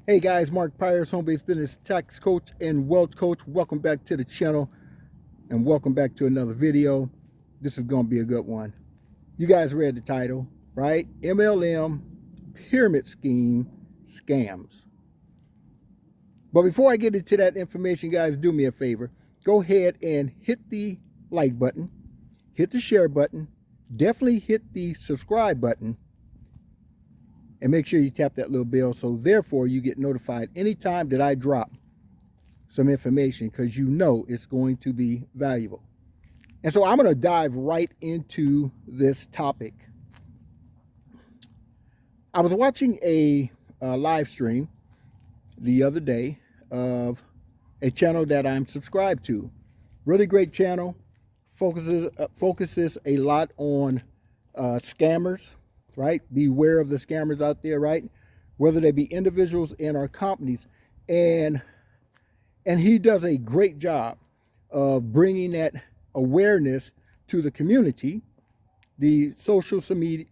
Hey guys, Mark Pyers, home-based business tax coach and wealth coach. Welcome back to the channel and welcome back to another video. This is going to be a good one. You guys read the title, right? MLM Pyramid Scheme Scams. But before I get into that information, guys, do me a favor. Go ahead and hit the like button, hit the share button, definitely hit the subscribe button, and make sure you tap that little bell so therefore you get notified anytime that I drop some information, because you know it's going to be valuable. And so I'm going to dive right into this topic. I was watching a live stream the other day of a channel that I'm subscribed to. Really great channel. Focuses a lot on scammers, right? Beware of the scammers out there, right? Whether they be individuals and or companies. And he does a great job of bringing that awareness to the community, the social media,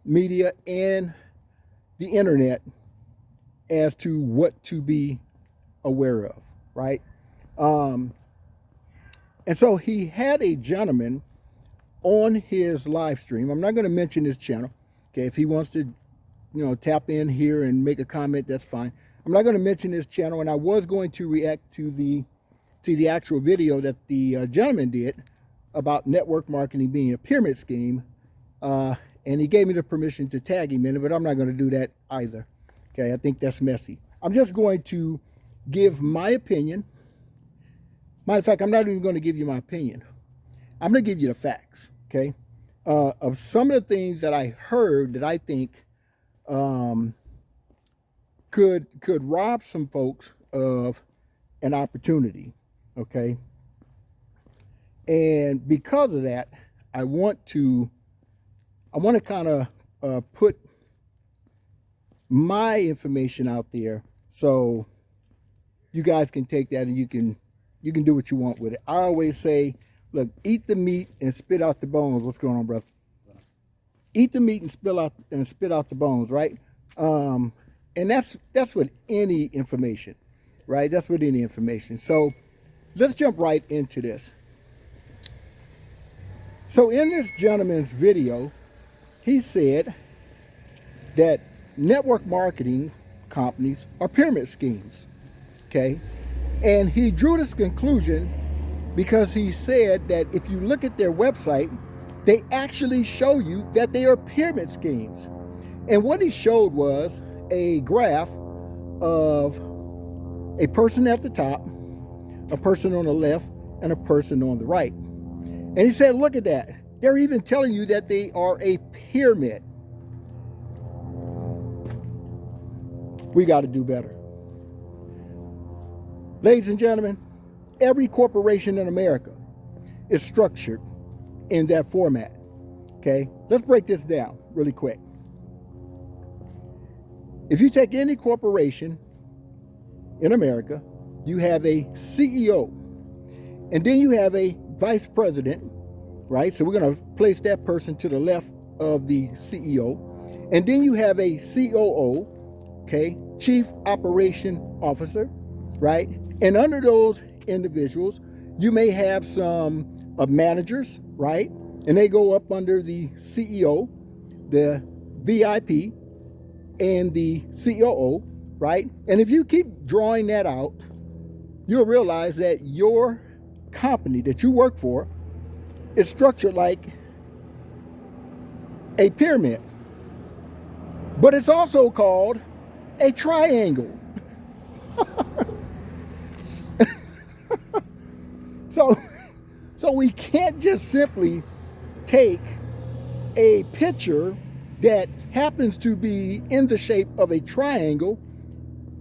media, and the internet as to what to be aware of, right? And so he had a gentleman on his live stream. I'm not going to mention his channel. Okay, if he wants to, tap in here and make a comment, that's fine. I'm not going to mention his channel, and I was going to react to the actual video that the gentleman did about network marketing being a pyramid scheme, and he gave me the permission to tag him in it, but I'm not going to do that either. Okay, I think that's messy. I'm just going to give my opinion. Matter of fact, I'm not even going to give you my opinion. I'm going to give you the facts, okay, of some of the things that I heard that I think could rob some folks of an opportunity, okay? And because of that, I want to kind of put my information out there so you guys can take that and you can do what you want with it. I always say, look, eat the meat and spit out the bones. What's going on, brother? Eat the meat and spit out the bones, right? And that's with any information, right? That's with any information. So let's jump right into this. So in this gentleman's video, he said that network marketing companies are pyramid schemes, okay? And he drew this conclusion because he said that if you look at their website, they actually show you that they are pyramid schemes. And what he showed was a graph of a person at the top, a person on the left, and a person on the right. And he said, look at that. They're even telling you that they are a pyramid. We got to do better. Ladies and gentlemen, every corporation in America is structured in that format, okay? Let's break this down really quick. If you take any corporation in America, you have a CEO, and then you have a vice president, right? So we're going to place that person to the left of the CEO. And then you have a COO, okay? Chief Operation Officer, right? And under those individuals, you may have some managers, right? And they go up under the CEO, the VIP, and the COO, right? And if you keep drawing that out, you'll realize that your company that you work for is structured like a pyramid. But it's also called a triangle. So we can't just simply take a picture that happens to be in the shape of a triangle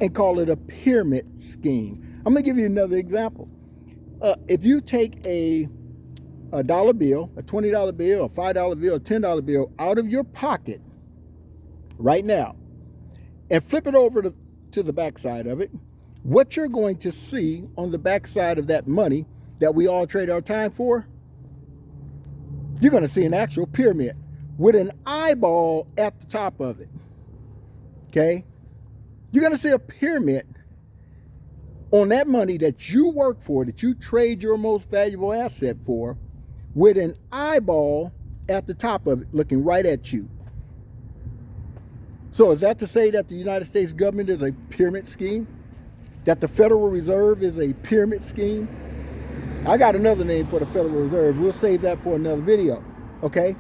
and call it a pyramid scheme. I'm going to give you another example. If you take a dollar bill, a $20 bill, a $5 bill, a $10 bill out of your pocket right now and flip it over to the backside of it, what you're going to see on the backside of that money that we all trade our time for, you're going to see an actual pyramid with an eyeball at the top of it. Okay? You're going to see a pyramid on that money that you work for, that you trade your most valuable asset for, with an eyeball at the top of it looking right at you. So is that to say that the United States government is a pyramid scheme? That the Federal Reserve is a pyramid scheme? I got another name for the Federal Reserve. We'll save that for another video. Okay?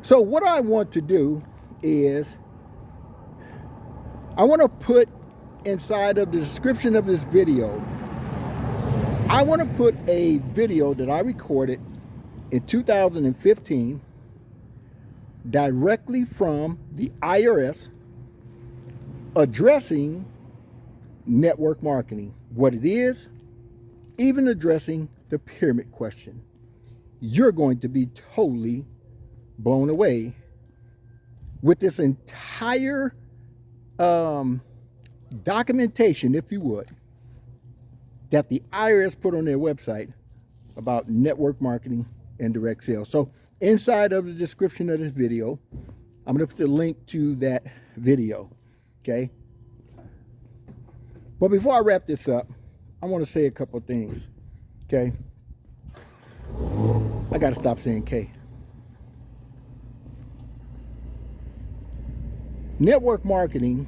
So what I want to do is I want to put inside of the description of this video, I want to put a video that I recorded in 2015 directly from the IRS addressing network marketing, what it is, even addressing the pyramid question. You're going to be totally blown away with this entire documentation, if you would, that the IRS put on their website about network marketing and direct sales. So inside of the description of this video, I'm going to put the link to that video. Okay? But before I wrap this up, I want to say a couple of things. Okay? I got to stop saying K. Network marketing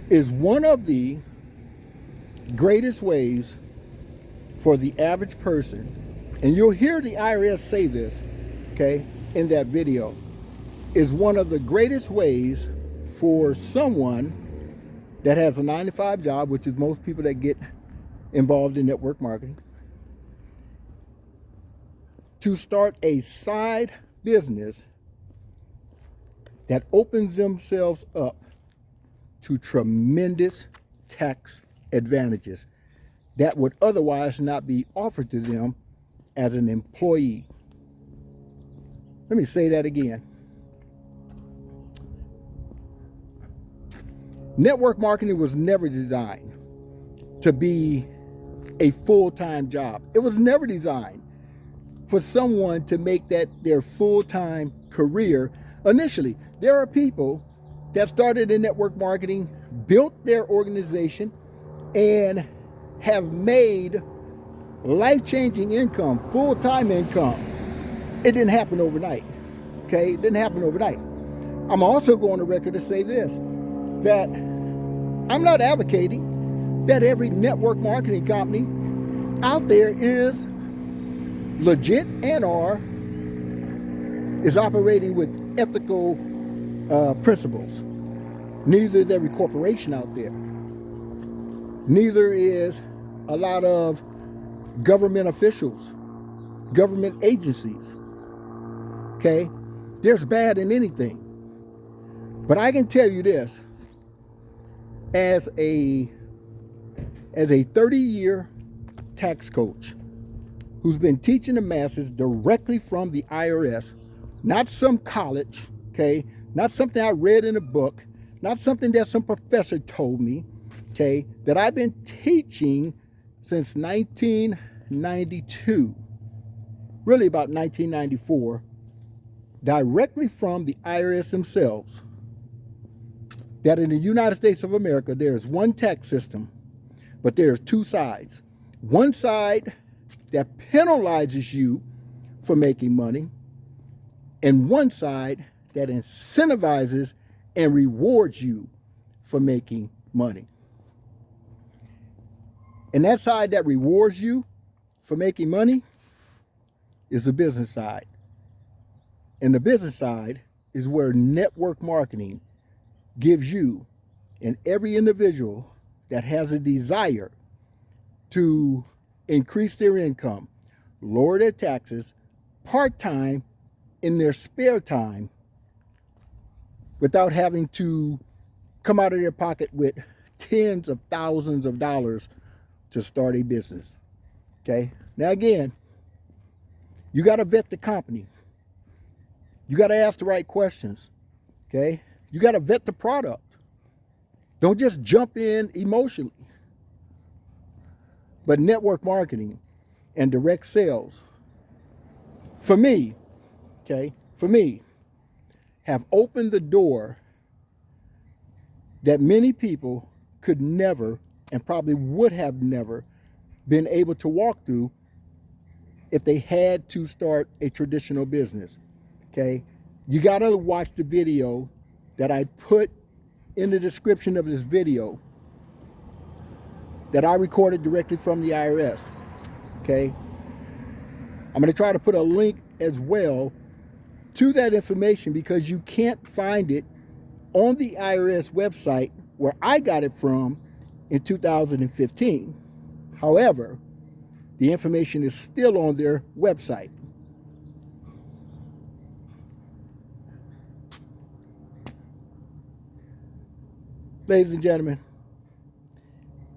is one of the greatest ways for the average person, and you'll hear the IRS say this, okay, in that video, is one of the greatest ways for someone that has a 9-to-5 job, which is most people that get involved in network marketing, to start a side business that opens themselves up to tremendous tax advantages that would otherwise not be offered to them as an employee. Let me say that again. Network marketing was never designed to be a full-time job. It was never designed for someone to make that their full-time career. Initially, there are people that started in network marketing, built their organization, and have made life-changing income, full-time income. It didn't happen overnight. Okay? It didn't happen overnight. I'm also going on record to say this, that I'm not advocating that every network marketing company out there is legit and or is operating with ethical principles. Neither is every corporation out there. Neither is a lot of government officials, government agencies. Okay? There's bad in anything. But I can tell you this, as a 30-year tax coach who's been teaching the masses directly from the IRS, not some college, okay, not something I read in a book, not something that some professor told me, okay, that I've been teaching since 1992, really about 1994, directly from the IRS themselves, that in the United States of America, there is one tax system, but there's two sides. One side that penalizes you for making money, and one side that incentivizes and rewards you for making money. And that side that rewards you for making money is the business side. And the business side is where network marketing gives you and every individual that has a desire to increase their income, lower their taxes, part-time, in their spare time, without having to come out of their pocket with tens of thousands of dollars to start a business. Okay? Now again, you got to vet the company. You got to ask the right questions. Okay? You got to vet the product. Don't just jump in emotionally. But network marketing and direct sales, for me, okay, for me, have opened the door that many people could never, and probably would have never, been able to walk through if they had to start a traditional business. Okay, you gotta watch the video that I put in the description of this video that I recorded directly from the IRS. Okay, I'm gonna try to put a link as well to that information, because you can't find it on the IRS website where I got it from in 2015. However, the information is still on their website. Ladies and gentlemen,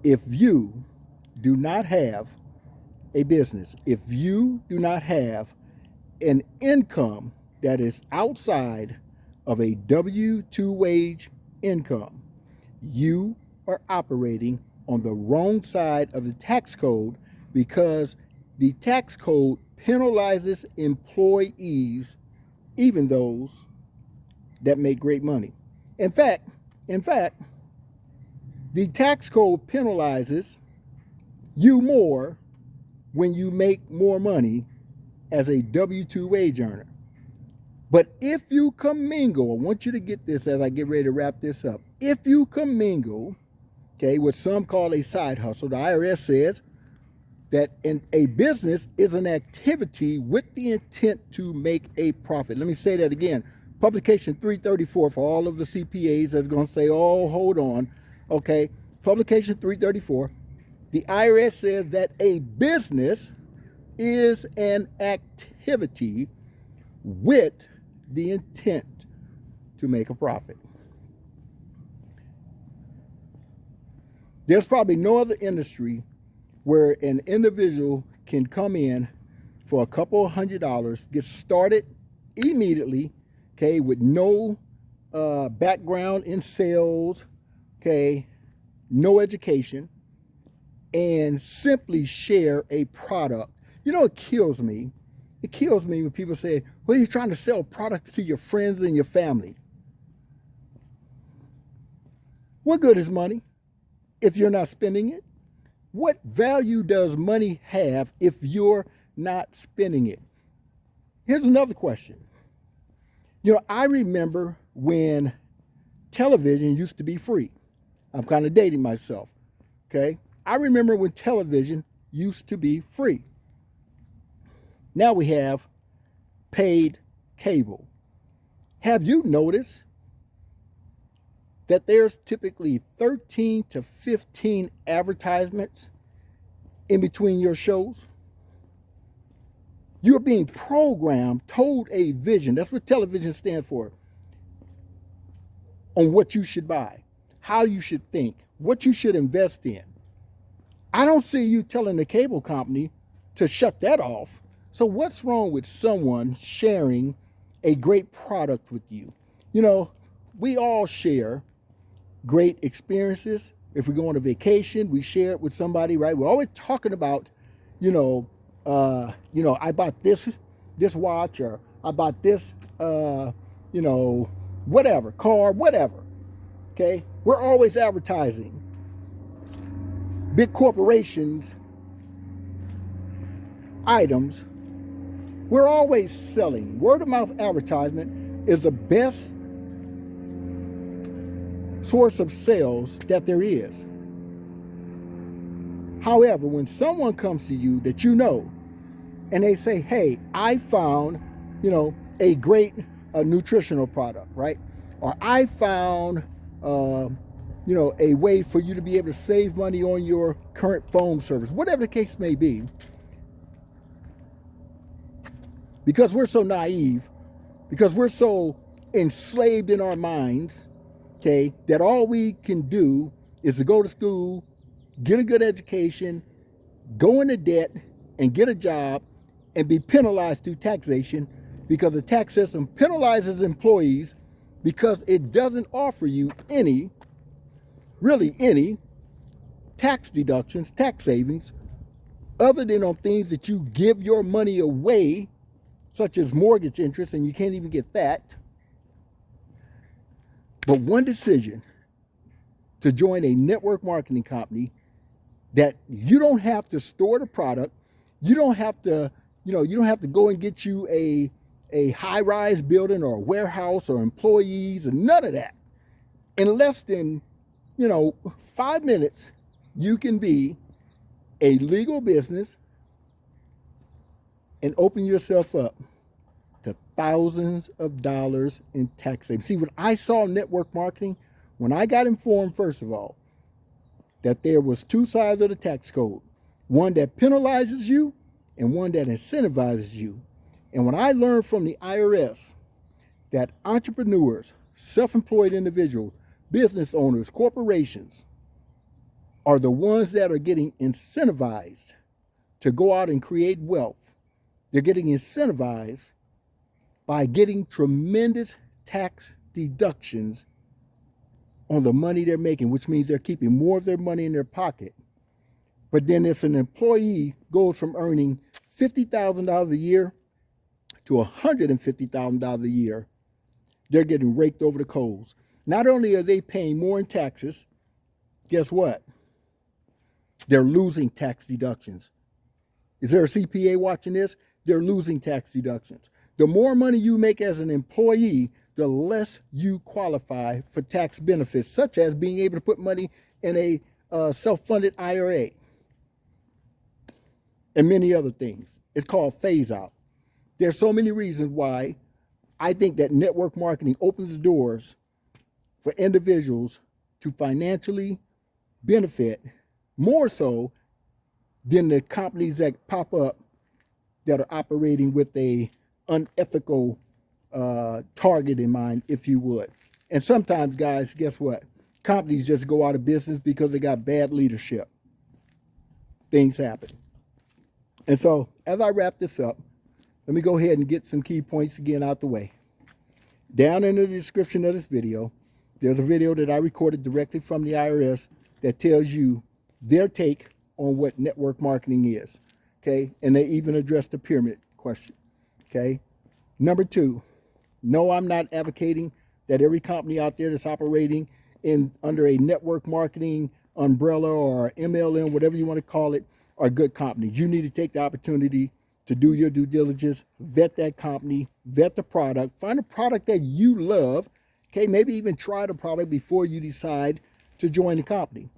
if you do not have a business, if you do not have an income that is outside of a W-2 wage income, you are operating on the wrong side of the tax code, because the tax code penalizes employees, even those that make great money. In fact, the tax code penalizes you more when you make more money as a W-2 wage earner. But if you commingle, I want you to get this as I get ready to wrap this up. If you commingle, okay, what some call a side hustle, the IRS says that a business is an activity with the intent to make a profit. Let me say that again. Publication 334 for all of the CPAs that's going to say, oh, hold on. Okay, publication 334. The IRS says that a business is an activity with the intent to make a profit. There's probably no other industry where an individual can come in for a couple $100, get started immediately, okay, with no background in sales, okay, no education, and simply share a product. You know, it kills me. It kills me when people say, well, you're trying to sell products to your friends and your family. What good is money if you're not spending it? What value does money have if you're not spending it? Here's another question. You know, I remember when television used to be free. I'm kind of dating myself, okay? I remember when television used to be free. Now we have paid cable. Have you noticed that there's typically 13 to 15 advertisements in between your shows? You're being programmed, told a vision. That's what television stands for. On what you should buy, how you should think, what you should invest in. I don't see you telling the cable company to shut that off. So what's wrong with someone sharing a great product with you? You know, we all share great experiences. If we go on a vacation, we share it with somebody, right? We're always talking about, I bought this watch, or I bought this, whatever, car, whatever. Okay? We're always advertising. Big corporations, items, we're always selling. Word of mouth advertisement is the best source of sales that there is. However, when someone comes to you that you know, and they say, hey, I found, a great nutritional product, right? Or I found, a way for you to be able to save money on your current phone service, whatever the case may be. Because we're so naive, because we're so enslaved in our minds, okay, that all we can do is to go to school, get a good education, go into debt, and get a job, and be penalized through taxation, because the tax system penalizes employees because it doesn't offer you any tax deductions, tax savings, other than on things that you give your money away, such as mortgage interest, and you can't even get that. But one decision to join a network marketing company that you don't have to store the product, you don't have to, you don't have to go and get you a high-rise building or a warehouse or employees and none of that. In less than, 5 minutes, you can be a legal business and open yourself up to thousands of dollars in tax savings. See, when I saw network marketing, when I got informed, first of all, that there was two sides of the tax code, one that penalizes you and one that incentivizes you. And when I learned from the IRS that entrepreneurs, self-employed individuals, business owners, corporations are the ones that are getting incentivized to go out and create wealth, they're getting incentivized by getting tremendous tax deductions on the money they're making, which means they're keeping more of their money in their pocket. But then if an employee goes from earning $50,000 a year to $150,000 a year, they're getting raked over the coals. Not only are they paying more in taxes, guess what? They're losing tax deductions. Is there a CPA watching this? They're losing tax deductions. The more money you make as an employee, the less you qualify for tax benefits, such as being able to put money in a self-funded IRA and many other things. It's called phase out. There's so many reasons why I think that network marketing opens the doors for individuals to financially benefit more so than the companies that pop up that are operating with a unethical target in mind, if you would. And sometimes, guys, guess what? Companies just go out of business because they got bad leadership. Things happen. And so, as I wrap this up, let me go ahead and get some key points again out the way. Down in the description of this video, there's a video that I recorded directly from the IRS that tells you their take on what network marketing is. Okay? And they even address the pyramid question. Okay? Number 2, no, I'm not advocating that every company out there that's operating under a network marketing umbrella or MLM, whatever you want to call it, are good companies. You need to take the opportunity to do your due diligence, vet that company, vet the product, find a product that you love. Okay, maybe even try the product before you decide to join the company.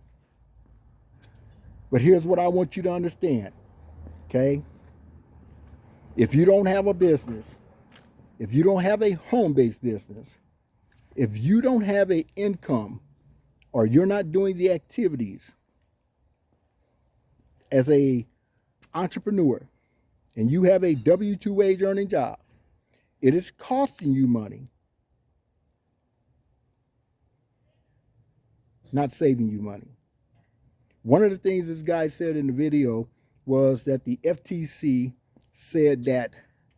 But here's what I want you to understand. Okay, if you don't have a business, if you don't have a home-based business, if you don't have an income, or you're not doing the activities as a entrepreneur, and you have a W-2 wage earning job, it is costing you money, not saving you money. One of the things this guy said in the video was that the FTC said that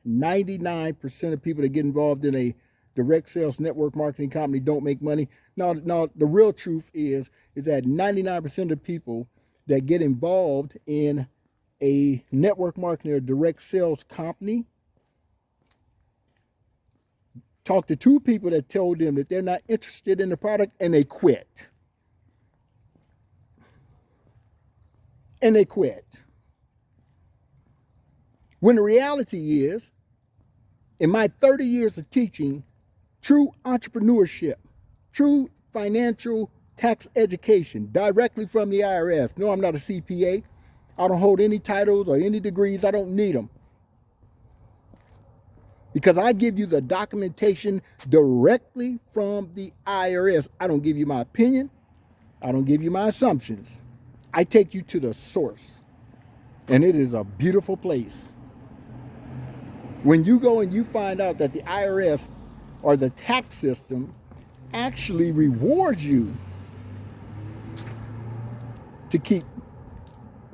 99% of people that get involved in a direct sales network marketing company don't make money. Now, the real truth is that 99% of people that get involved in a network marketing or direct sales company talked to 2 people that told them that they're not interested in the product, and they quit. And they quit. When the reality is, in my 30 years of teaching, true entrepreneurship, true financial tax education directly from the IRS. No, I'm not a CPA. I don't hold any titles or any degrees. I don't need them. Because I give you the documentation directly from the IRS. I don't give you my opinion. I don't give you my assumptions. I take you to the source. And it is a beautiful place. When you go and you find out that the IRS or the tax system actually rewards you to keep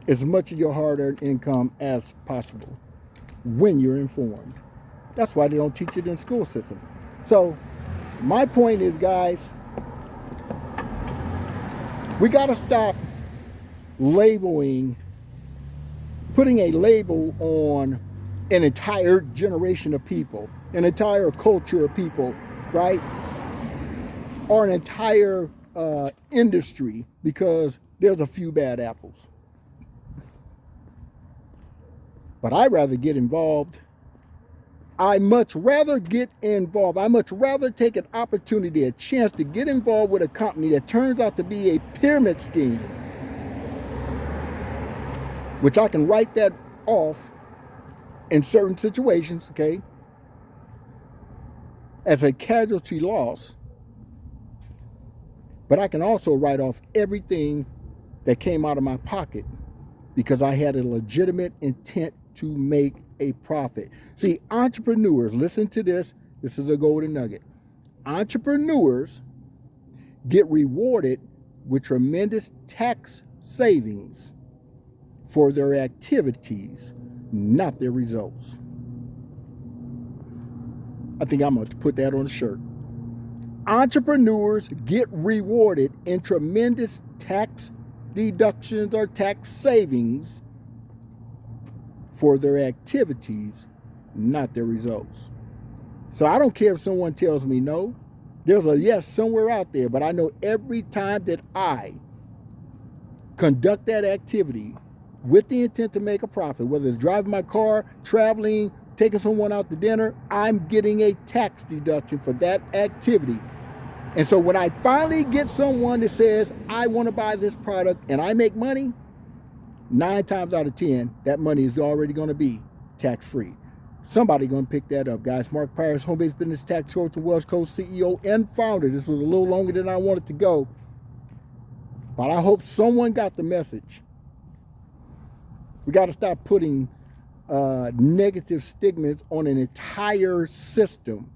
as much of your hard-earned income as possible when you're informed. That's why they don't teach it in school system. So my point is, guys, we got to stop putting a label on an entire generation of people, an entire culture of people, right? or an entire industry because there's a few bad apples. But I'd rather get involved. I much rather get involved. I much rather take an opportunity, a chance to get involved with a company that turns out to be a pyramid scheme, which I can write that off in certain situations, okay, as a casualty loss. But I can also write off everything that came out of my pocket because I had a legitimate intent to make a profit. See, entrepreneurs, listen to this. This is a golden nugget. Entrepreneurs get rewarded with tremendous tax savings for their activities, not their results. I think I'm going to put that on a shirt. Entrepreneurs get rewarded in tremendous tax deductions or tax savings for their activities, not their results. So I don't care if someone tells me no. There's a yes somewhere out there, but I know every time that I conduct that activity with the intent to make a profit, whether it's driving my car, traveling, taking someone out to dinner, I'm getting a tax deduction for that activity. And so when I finally get someone that says, I want to buy this product and I make money, 9 times out of 10, that money is already going to be tax-free. Somebody going to pick that up, guys. Mark Paris, home-based business tax coach and West Coast CEO and founder. This was a little longer than I wanted to go, but I hope someone got the message. We got to stop putting negative stigmas on an entire system.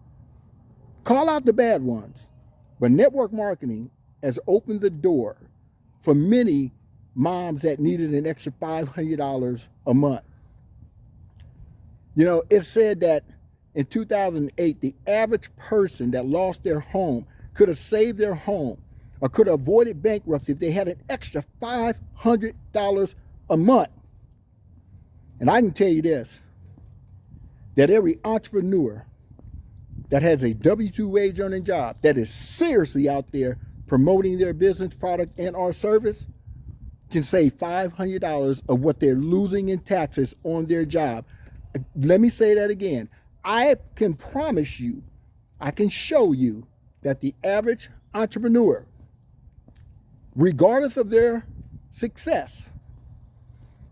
Call out the bad ones, but network marketing has opened the door for many moms that needed an extra $500 a month. You know, it said that in 2008, the average person that lost their home could have saved their home or could have avoided bankruptcy if they had an extra $500 a month. And I can tell you this, that every entrepreneur that has a W-2 wage earning job that is seriously out there promoting their business product and or service can save $500 of what they're losing in taxes on their job. Let me say that again. I can promise you, I can show you that the average entrepreneur, regardless of their success,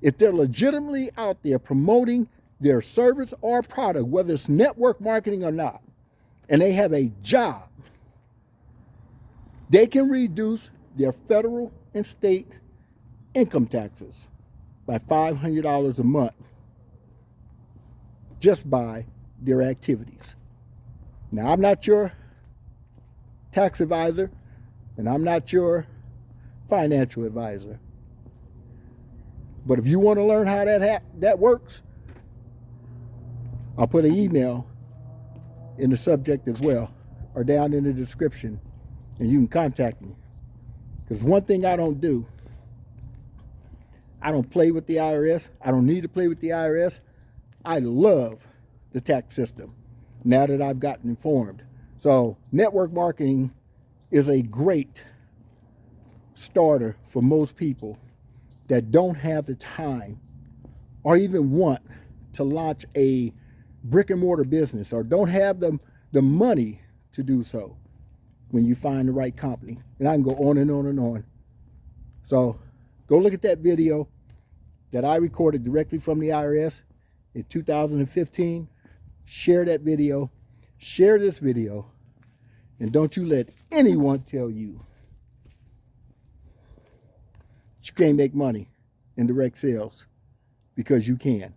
if they're legitimately out there promoting their service or product, whether it's network marketing or not, and they have a job, they can reduce their federal and state income taxes by $500 a month just by their activities. Now, I'm not your tax advisor, and I'm not your financial advisor. But if you want to learn how that works, I'll put an email in the subject as well, or down in the description, and you can contact me. Because one thing I don't do, I don't play with the IRS. I don't need to play with the IRS. I love the tax system now that I've gotten informed. So network marketing is a great starter for most people that don't have the time or even want to launch a brick and mortar business or don't have the money to do so when you find the right company. And I can go on and on and on. So go look at that video that I recorded directly from the IRS in 2015. Share that video. Share this video. And don't you let anyone tell you that you can't make money in direct sales, because you can.